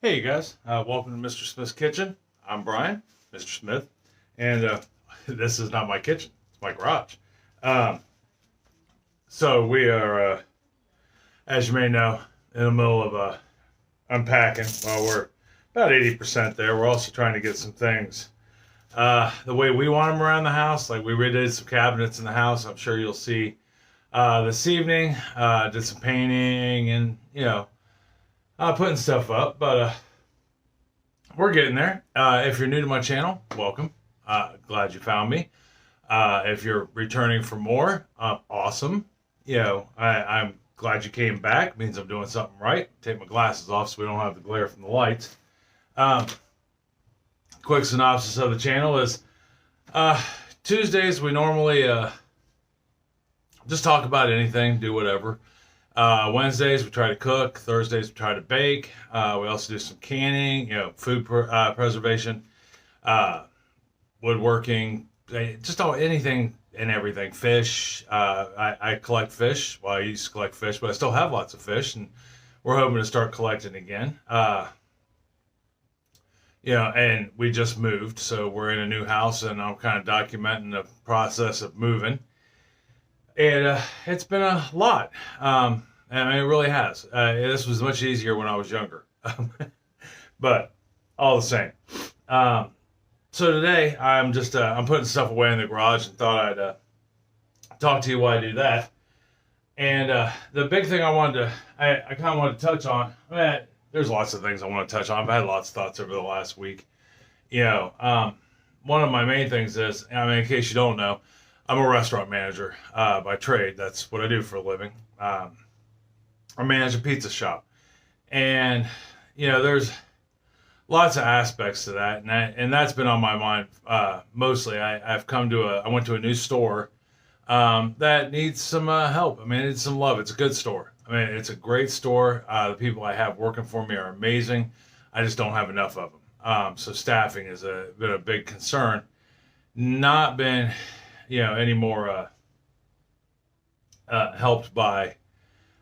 Hey you guys, welcome to Mr. Smith's Kitchen. I'm Brian, Mr. Smith, and this is not my kitchen, it's my garage. Um, so we are, as you may know, in the middle of unpacking. Well, we're about 80% there. We're also trying to get some things the way we want them around the house. Like we redid some cabinets in the house. I'm sure you'll see this evening. Did some painting and, putting stuff up, but we're getting there. If you're new to my channel, welcome. Glad you found me. If you're returning for more, awesome. I'm glad you came back. Means I'm doing something right. Take my glasses off so we don't have the glare from the lights. Um, Quick synopsis of the channel is Tuesdays we normally just talk about anything, do whatever. Wednesdays we try to cook. Thursdays we try to bake. We also do some canning, food preservation, woodworking, just anything and everything. Fish. I collect fish. Well, I used to collect fish, but I still have lots of fish, and we're hoping to start collecting again. And we just moved, so we're in a new house, and I'm kind of documenting the process of moving. And it's been a lot. I mean, it really has. This was much easier when I was younger. But all the same. So today, I'm putting stuff away in the garage and thought I'd talk to you while I do that. And the big thing I kind of wanted to touch on, there's lots of things I want to touch on. I've had lots of thoughts over the last week. One of my main things is, in case you don't know, I'm a restaurant manager by trade. That's what I do for a living. I manage a pizza shop, and there's lots of aspects to that, and that's been on my mind mostly. I went to a new store that needs some help. It needs some love. It's a good store. It's a great store. The people I have working for me are amazing. I just don't have enough of them. So staffing has been a big concern. Not been any more helped by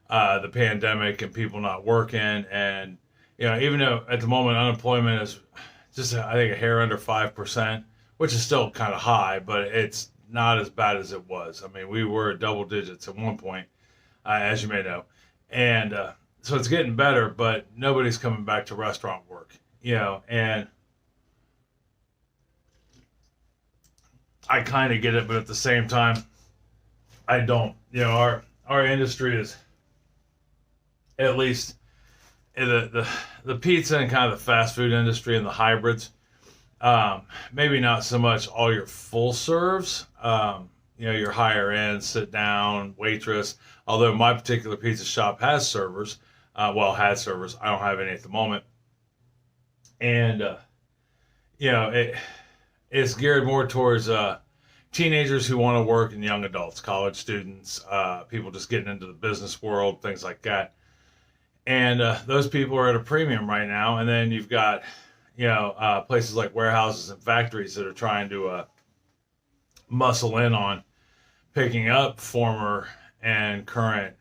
the pandemic and people not working. And, even though at the moment unemployment is just, I think, a hair under 5%, which is still kind of high, but it's not as bad as it was. We were double digits at one point, as you may know. And so it's getting better, but nobody's coming back to restaurant work, and I kind of get it, but at the same time, I don't. Our industry is, at least the pizza and kind of the fast food industry and the hybrids. Maybe not so much all your full serves. Your higher end sit down waitress. Although my particular pizza shop has servers. Had servers. I don't have any at the moment. And it's geared more towards teenagers who want to work and young adults, college students, people just getting into the business world, things like that. And those people are at a premium right now. And then you've got, places like warehouses and factories that are trying to muscle in on picking up former and current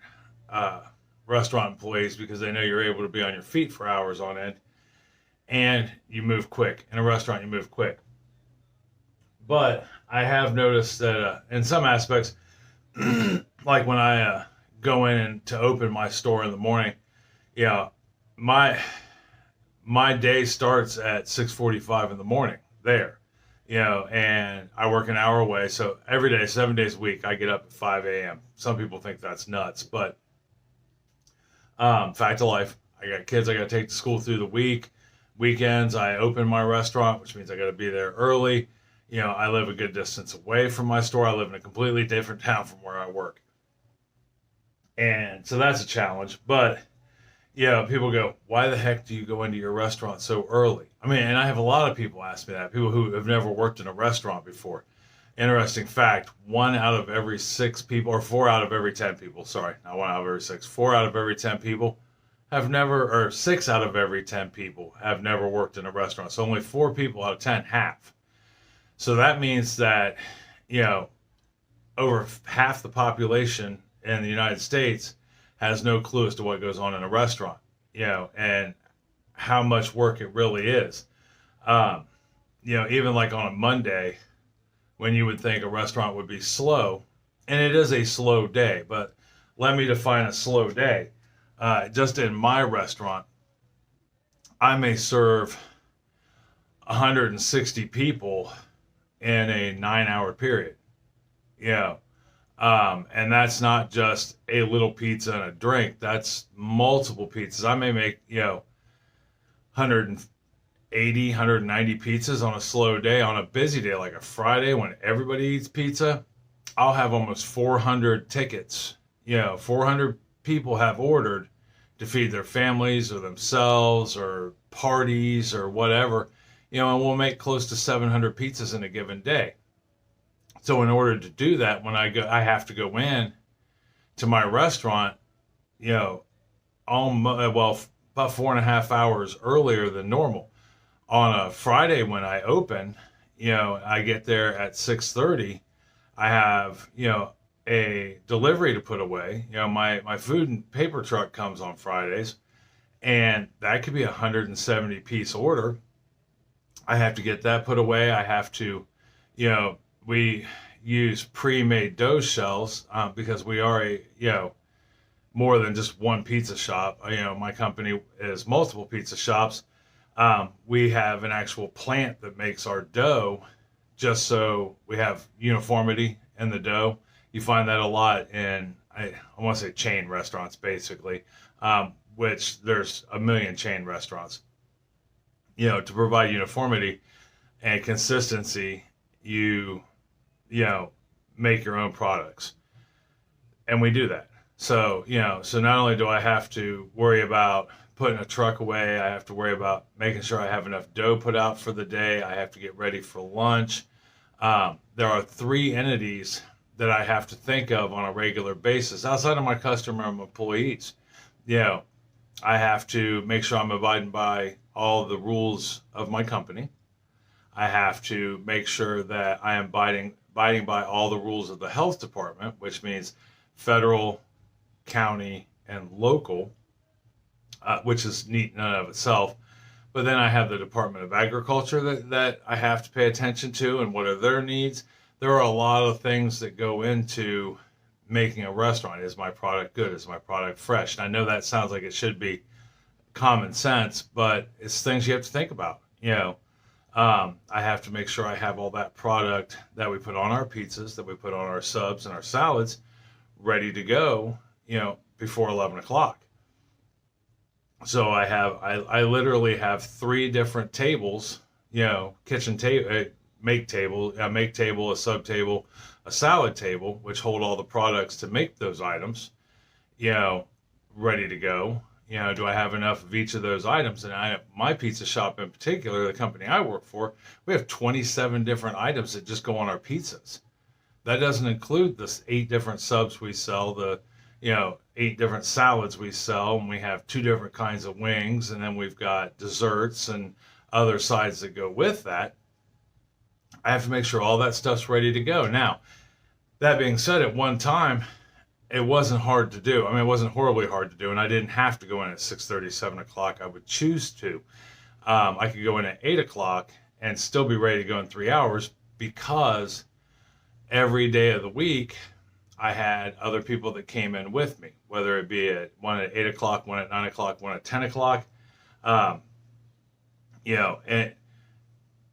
restaurant employees because they know you're able to be on your feet for hours on end. And you move quick. In a restaurant, you move quick. But I have noticed that in some aspects, like when I go in and to open my store in the morning, my day starts at 6:45 in the morning there, and I work an hour away. So every day, 7 days a week, I get up at 5 a.m. Some people think that's nuts, but fact of life, I got kids I got to take to school through the week. Weekends, I open my restaurant, which means I got to be there early. I live a good distance away from my store. I live in a completely different town from where I work. And so that's a challenge. But, people go, why the heck do you go into your restaurant so early? And I have a lot of people ask me that, people who have never worked in a restaurant before. Interesting fact, 1 out of every 6 people, or 4 out of every 10 people, sorry, not 1 out of every 6, 4 out of every 10 people have never, or 6 out of every 10 people have never worked in a restaurant. So only 4 people out of 10 have. So that means that, over half the population in the United States has no clue as to what goes on in a restaurant, and how much work it really is. Um, even like on a Monday, when you would think a restaurant would be slow, and it is a slow day, but let me define a slow day. Just in my restaurant, I may serve 160 people in a 9 hour period. Yeah. And that's not just a little pizza and a drink. That's multiple pizzas. I may make, 180, 190 pizzas on a slow day. On a busy day, like a Friday when everybody eats pizza, I'll have almost 400 tickets. 400 people have ordered to feed their families or themselves or parties or whatever, and we'll make close to 700 pizzas in a given day. So in order to do that, when I have to go in to my restaurant, about 4.5 hours earlier than normal. On a Friday when I open, I get there at 6:30. I have, a delivery to put away. My food and paper truck comes on Fridays, and that could be a 170 piece order. I have to get that put away. I have to, we use pre-made dough shells because we are more than just one pizza shop. My company is multiple pizza shops. We have an actual plant that makes our dough just so we have uniformity in the dough. You find that a lot in, I want to say chain restaurants, basically, which there's a million chain restaurants. To provide uniformity and consistency, you make your own products. And we do that. So, so not only do I have to worry about putting a truck away, I have to worry about making sure I have enough dough put out for the day. I have to get ready for lunch. There are 3 entities that I have to think of on a regular basis outside of my customer and employees. I have to make sure I'm abiding by all the rules of my company. I have to make sure that I am abiding by all the rules of the health department, which means federal, county, and local, which is neat in and of itself. But then I have the Department of Agriculture that I have to pay attention to, and what are their needs. There are a lot of things that go into making a restaurant. Is my product good? Is my product fresh? And I know that sounds like it should be common sense, but it's things you have to think about. I have to make sure I have all that product that we put on our pizzas, that we put on our subs and our salads, ready to go, before 11 o'clock. So I literally have 3 different tables, kitchen table, make table, a sub table, a salad table, which hold all the products to make those items, ready to go. Do I have enough of each of those items? And my pizza shop in particular, the company I work for, we have 27 different items that just go on our pizzas. That doesn't include the 8 different subs we sell, the 8 different salads we sell, and we have 2 different kinds of wings, and then we've got desserts and other sides that go with that. I have to make sure all that stuff's ready to go. Now, that being said, at one time, it wasn't hard to do. I mean, it wasn't horribly hard to do, and I didn't have to go in at 6:30, 7 o'clock. I would choose to. I could go in at 8 o'clock and still be ready to go in 3 hours because every day of the week, I had other people that came in with me, whether it be one at 8 o'clock, one at 9 o'clock, one at 10 o'clock. And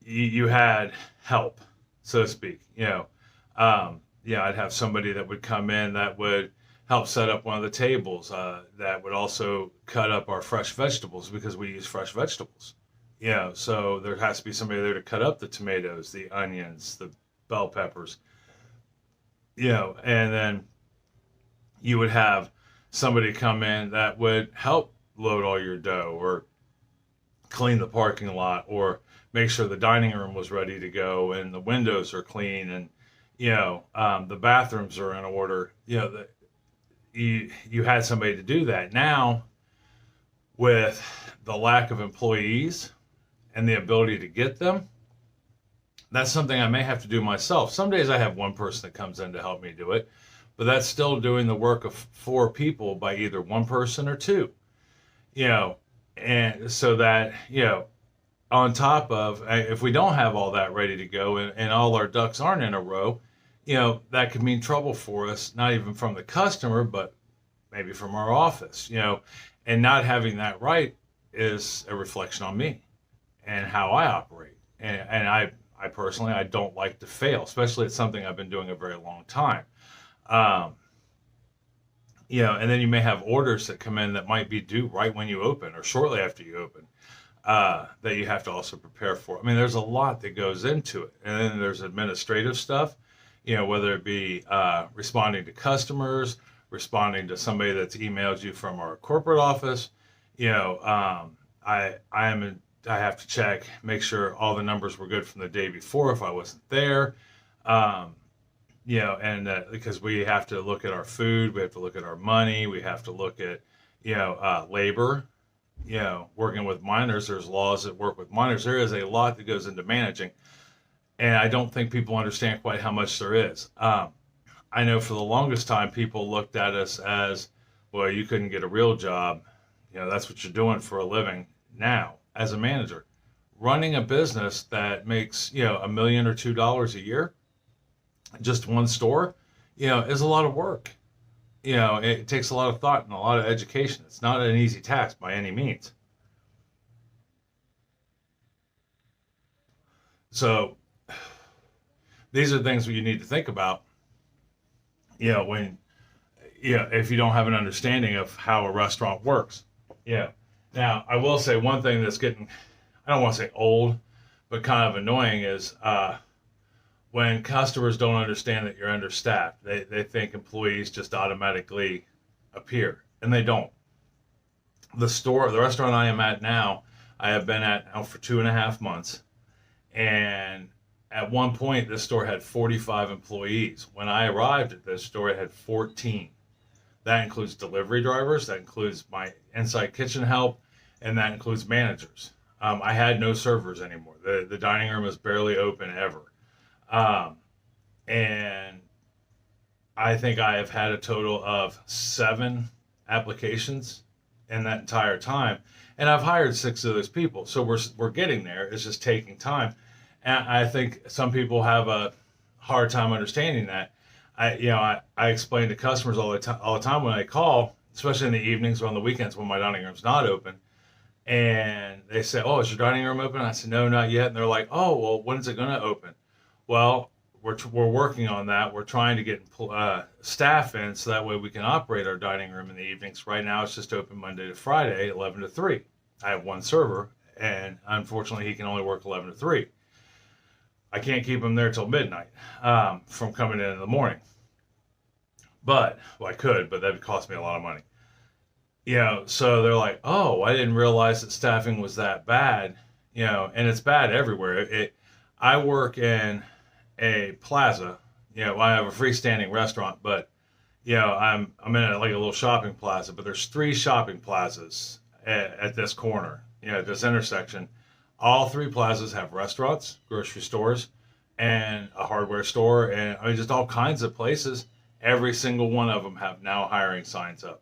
you had help, so to speak. I'd have somebody that would come in that would help set up one of the tables, that would also cut up our fresh vegetables because we use fresh vegetables. So there has to be somebody there to cut up the tomatoes, the onions, the bell peppers. And then you would have somebody come in that would help load all your dough or clean the parking lot or make sure the dining room was ready to go and the windows are clean and, the bathrooms are in order. You had somebody to do that. Now, with the lack of employees and the ability to get them, that's something I may have to do myself. Some days I have one person that comes in to help me do it, but that's still doing the work of 4 people by either one person or 2. and so that, on top of, if we don't have all that ready to go, and all our ducks aren't in a row, that could mean trouble for us, not even from the customer, but maybe from our office, and not having that right is a reflection on me and how I operate. And I personally, I don't like to fail, especially it's something I've been doing a very long time. Um, and then you may have orders that come in that might be due right when you open or shortly after you open, that you have to also prepare for. I mean, there's a lot that goes into it. And then there's administrative stuff, whether it be responding to customers, responding to somebody that's emailed you from our corporate office. I have to check, make sure all the numbers were good from the day before if I wasn't there. Um, and because we have to look at our food, we have to look at our money, we have to look at, labor, working with minors. There's laws that work with minors. There is a lot that goes into managing, and I don't think people understand quite how much there is. I know for the longest time, people looked at us as, well, you couldn't get a real job. That's what you're doing for a living. Now, as a manager, running a business that makes, $1 or $2 a year, just one store, is a lot of work. It takes a lot of thought and a lot of education. It's not an easy task by any means. So these are things that you need to think about, when, if you don't have an understanding of how a restaurant works. Now, I will say one thing that's getting, I don't want to say old, but kind of annoying is, when customers don't understand that you're understaffed, they think employees just automatically appear, and they don't. The restaurant I am at now, I have been at now for 2.5 months, and at one point, this store had 45 employees. When I arrived at this store, it had 14. That includes delivery drivers, that includes my inside kitchen help, and that includes managers. I had no servers anymore. The dining room is barely open ever. Um, and I think I have had a total of 7 applications in that entire time, and I've hired 6 of those people. So we're getting there. It's just taking time, and I think some people have a hard time understanding that. I explain to customers all the time when I call, especially in the evenings or on the weekends when my dining room's not open, and they say, "Oh, is your dining room open?" I said, "No, not yet." And they're like, "Oh, well, when's it going to open?" Well, we're working on that. We're trying to get staff in so that way we can operate our dining room in the evenings. Right now, it's just open Monday to Friday, 11 to 3. I have one server, and unfortunately, he can only work 11 to 3. I can't keep him there till midnight, from coming in the morning. But, well, I could, but that would cost me a lot of money. So they're like, "Oh, I didn't realize that staffing was that bad." And it's bad everywhere. I work in a plaza. I have a freestanding restaurant, but I'm in like a little shopping plaza. But there's 3 shopping plazas at this corner. At this intersection. All 3 plazas have restaurants, grocery stores, and a hardware store, and I mean just all kinds of places. Every single one of them have now hiring signs up.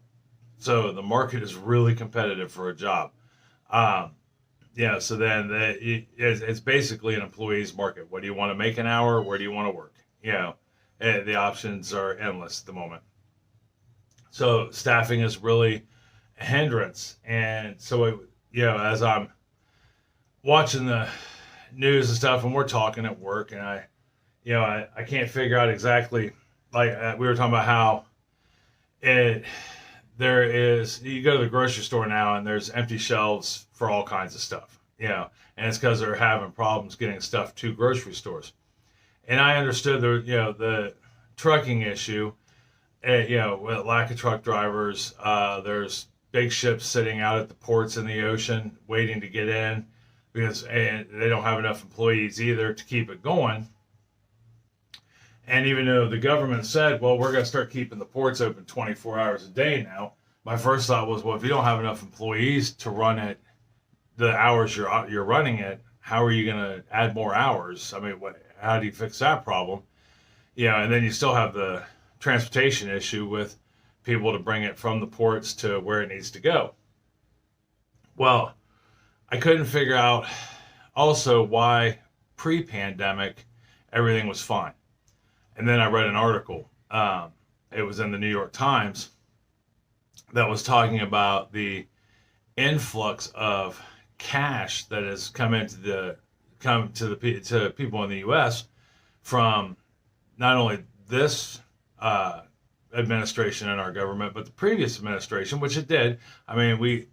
So the market is really competitive for a job. Um, so then it's basically an employee's market. What do you want to make an hour? Where do you want to work? The options are endless at the moment. So staffing is really a hindrance. And so, as I'm watching the news and stuff, and we're talking at work, and I can't figure out exactly, like we were talking about how it, there is, you go to the grocery store now and there's empty shelves for all kinds of stuff, and it's because they're having problems getting stuff to grocery stores. And I understood the trucking issue, with lack of truck drivers. There's big ships sitting out at the ports in the ocean waiting to get in and they don't have enough employees either to keep it going. And even though the government said, well, we're going to start keeping the ports open 24 hours a day now, my first thought was, well, if you don't have enough employees to run it the hours you're running it, how are you going to add more hours? I mean, how do you fix that problem? And then you still have the transportation issue with people to bring it from the ports to where it needs to go. Well, I couldn't figure out also why pre-pandemic everything was fine. And then I read an article. It was in the New York Times that was talking about the influx of cash that has come to people in the U.S. from not only this administration in our government, but the previous administration, which it did. I mean, we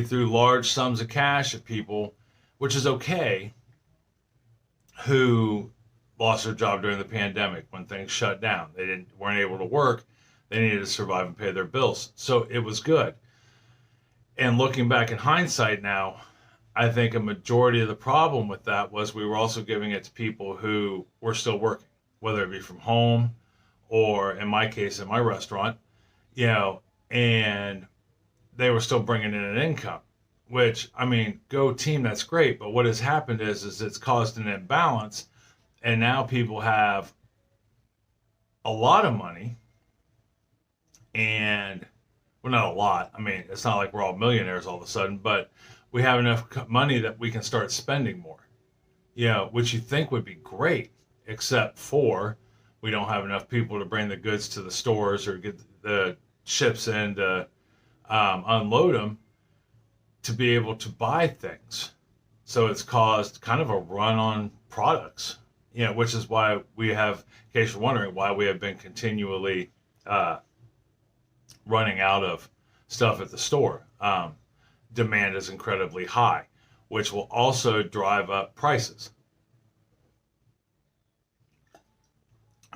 threw large sums of cash at people, which is okay, who lost their job during the pandemic when things shut down. They weren't able to work. They needed to survive and pay their bills. So it was good. And looking back in hindsight now, I think a majority of the problem with that was we were also giving it to people who were still working, whether it be from home or in my case, in my restaurant, and they were still bringing in an income, which, I mean, go team, that's great. But what has happened is it's caused an imbalance. And now people have a lot of money and, well, not a lot. I mean, it's not like we're all millionaires all of a sudden, but we have enough money that we can start spending more, which you think would be great, except for we don't have enough people to bring the goods to the stores or get the ships in to unload them to be able to buy things. So it's caused kind of a run on products, which is why we have, in case you're wondering, why we have been continually running out of stuff at the store. Demand is incredibly high, which will also drive up prices.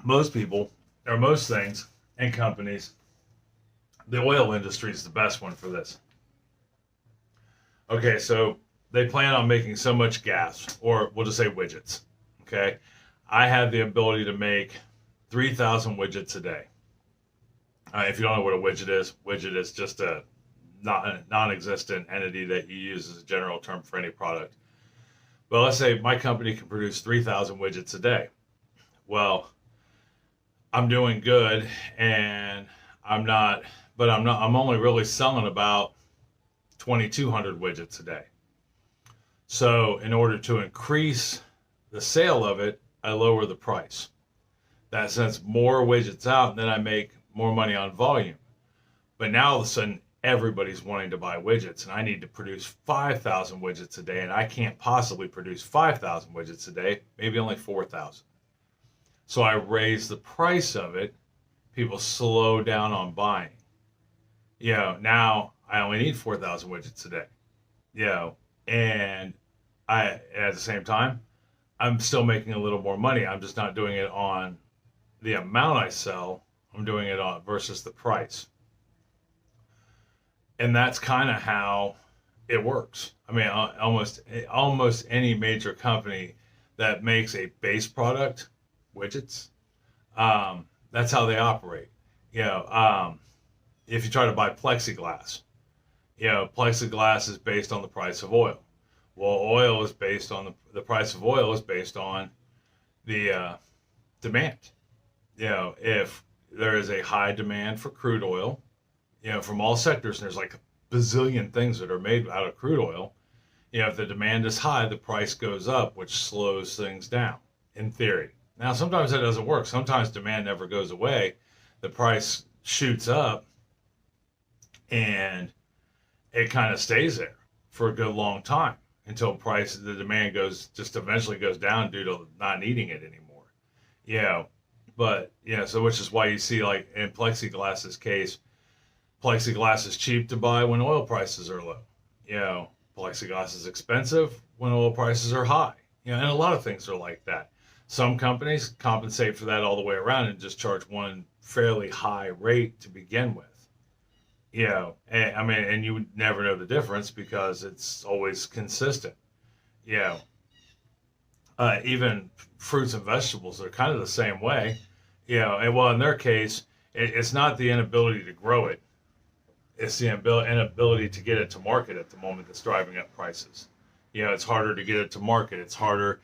Most people, or most things and companies, the oil industry is the best one for this. Okay, so they plan on making so much gas, or we'll just say widgets. Okay, I have the ability to make 3,000 widgets a day. If you don't know what a widget is just a non-existent entity that you use as a general term for any product. Well, let's say my company can produce 3,000 widgets a day. Well, I'm doing good, and I'm only really selling about 2,200 widgets a day. So in order to increase the sale of it, I lower the price. That sends more widgets out, and then I make more money on volume. But now all of a sudden, everybody's wanting to buy widgets, and I need to produce 5,000 widgets a day, and I can't possibly produce 5,000 widgets a day, maybe only 4,000. So I raise the price of it. People slow down on buying. Now I only need 4,000 widgets a day. And at the same time, I'm still making a little more money. I'm just not doing it on the amount I sell. I'm doing it on versus the price. And that's kind of how it works. I mean, almost any major company that makes a base product, widgets, that's how they operate. If you try to buy plexiglass, plexiglass is based on the price of oil. Well, oil is based on the price of oil is based on the demand. If there is a high demand for crude oil, from all sectors, and there's like a bazillion things that are made out of crude oil. If the demand is high, the price goes up, which slows things down, in theory. Now, sometimes that doesn't work. Sometimes demand never goes away. The price shoots up, and it kind of stays there for a good long time until the demand eventually goes down due to not needing it anymore. But, so which is why you see, like, in plexiglass's case, plexiglass is cheap to buy when oil prices are low. Plexiglass is expensive when oil prices are high. And a lot of things are like that. Some companies compensate for that all the way around and just charge one fairly high rate to begin with. And you would never know the difference because it's always consistent. Even fruits and vegetables are kind of the same way. And well, in their case, it's not the inability to grow it. It's the inability to get it to market at the moment that's driving up prices. It's harder to get it to market. It's harder,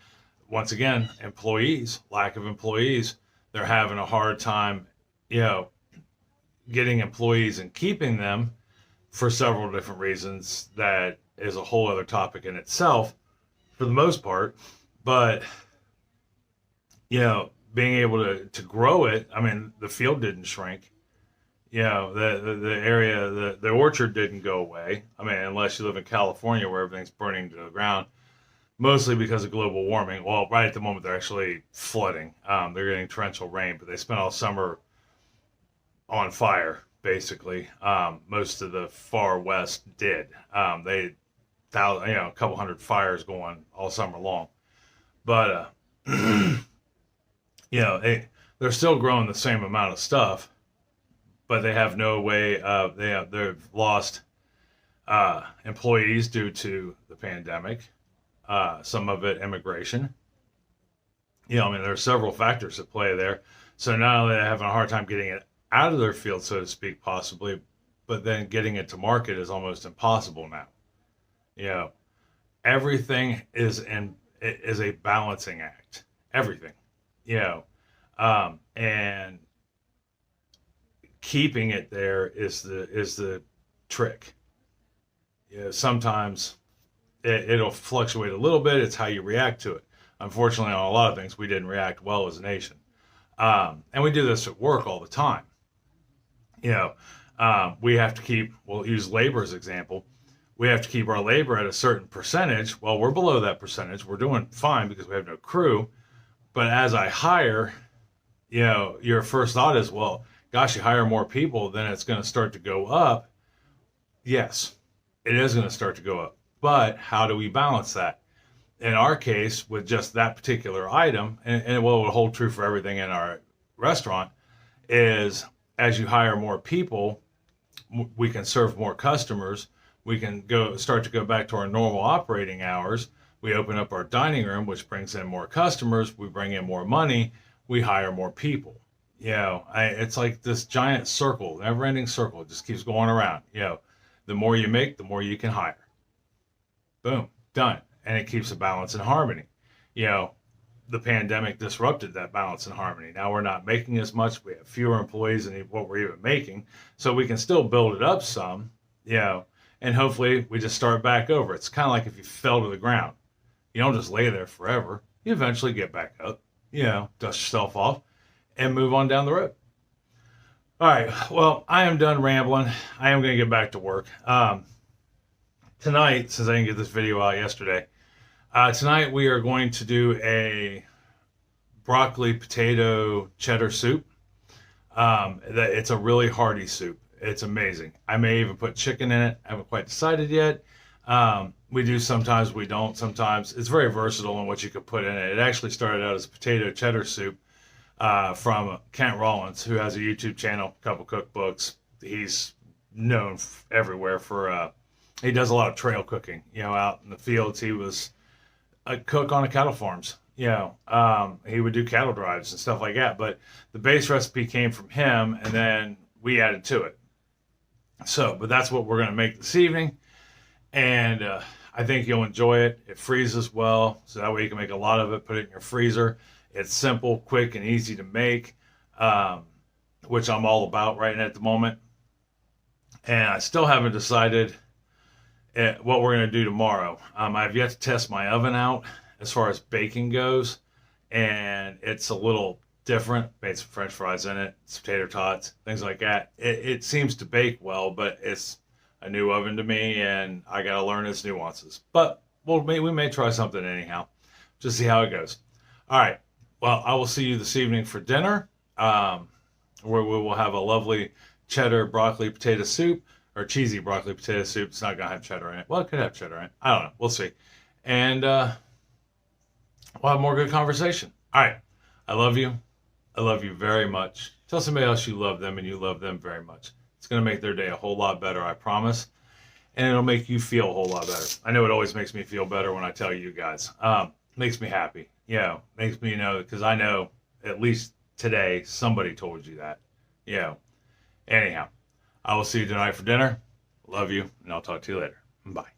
once again, lack of employees. They're having a hard time, getting employees and keeping them for several different reasons that is a whole other topic in itself for the most part. But, being able to grow it, I mean, the field didn't shrink. The area, the orchard didn't go away. I mean, unless you live in California where everything's burning to the ground, mostly because of global warming. Well, right at the moment, they're actually flooding. They're getting torrential rain, but they spent all summer on fire, basically. Most of the far west did. A couple hundred fires going all summer long. But, they're still growing the same amount of stuff, but they have no way of, they've lost employees due to the pandemic. Some of it immigration. There are several factors at play there. So not only are they having a hard time getting it out of their field, so to speak, possibly, but then getting it to market is almost impossible now. Everything is a balancing act. Everything, and keeping it there is the trick. Sometimes it'll fluctuate a little bit. It's how you react to it. Unfortunately, on a lot of things, we didn't react well as a nation. And we do this at work all the time. We have to we'll use labor as an example. We have to keep our labor at a certain percentage. Well, we're below that percentage. We're doing fine because we have no crew. But as I hire, your first thought is, well, gosh, you hire more people, then it's going to start to go up. Yes, it is going to start to go up. But how do we balance that? In our case, with just that particular item, and what will hold true for everything in our restaurant, is as you hire more people, we can serve more customers. We can start to go back to our normal operating hours. We open up our dining room, which brings in more customers. We bring in more money. We hire more people. It's like this giant circle, never-ending circle. It just keeps going around. The more you make, the more you can hire. Boom, done. And it keeps a balance and harmony. The pandemic disrupted that balance and harmony. Now we're not making as much. We have fewer employees than what we're even making. So we can still build it up some, and hopefully we just start back over. It's kind of like if you fell to the ground. You don't just lay there forever. You eventually get back up, dust yourself off and move on down the road. All right. Well, I am done rambling. I am going to get back to work. Tonight, since I didn't get this video out yesterday, tonight we are going to do a broccoli potato cheddar soup. It's a really hearty soup. It's amazing. I may even put chicken in it. I haven't quite decided yet. We do sometimes, we don't sometimes. It's very versatile in what you could put in it. It actually started out as a potato cheddar soup from Kent Rollins, who has a YouTube channel, a couple cookbooks. He's known everywhere for, he does a lot of trail cooking, out in the fields. He was a cook on a cattle farms. He would do cattle drives and stuff like that. But the base recipe came from him, and then we added to it. But that's what we're going to make this evening. And I think you'll enjoy it. It freezes well, so that way you can make a lot of it, put it in your freezer. It's simple, quick, and easy to make, which I'm all about right now at the moment. And I still haven't decided what we're going to do tomorrow. I've yet to test my oven out as far as baking goes, and it's a little different. Made some French fries in it, some tater tots, things like that. It seems to bake well, but it's a new oven to me, and I got to learn its nuances. But we may try something anyhow, just see how it goes. All right. Well, I will see you this evening for dinner, where we will have a lovely cheddar broccoli potato soup, or cheesy broccoli potato soup. It's not going to have cheddar in it. Well, it could have cheddar in it. I don't know. We'll see. And we'll have more good conversation. All right. I love you. I love you very much. Tell somebody else you love them and you love them very much. It's going to make their day a whole lot better, I promise. And it'll make you feel a whole lot better. I know it always makes me feel better when I tell you guys. Makes me happy. Makes me because I know at least today somebody told you that. Anyhow, I will see you tonight for dinner. Love you, and I'll talk to you later. Bye.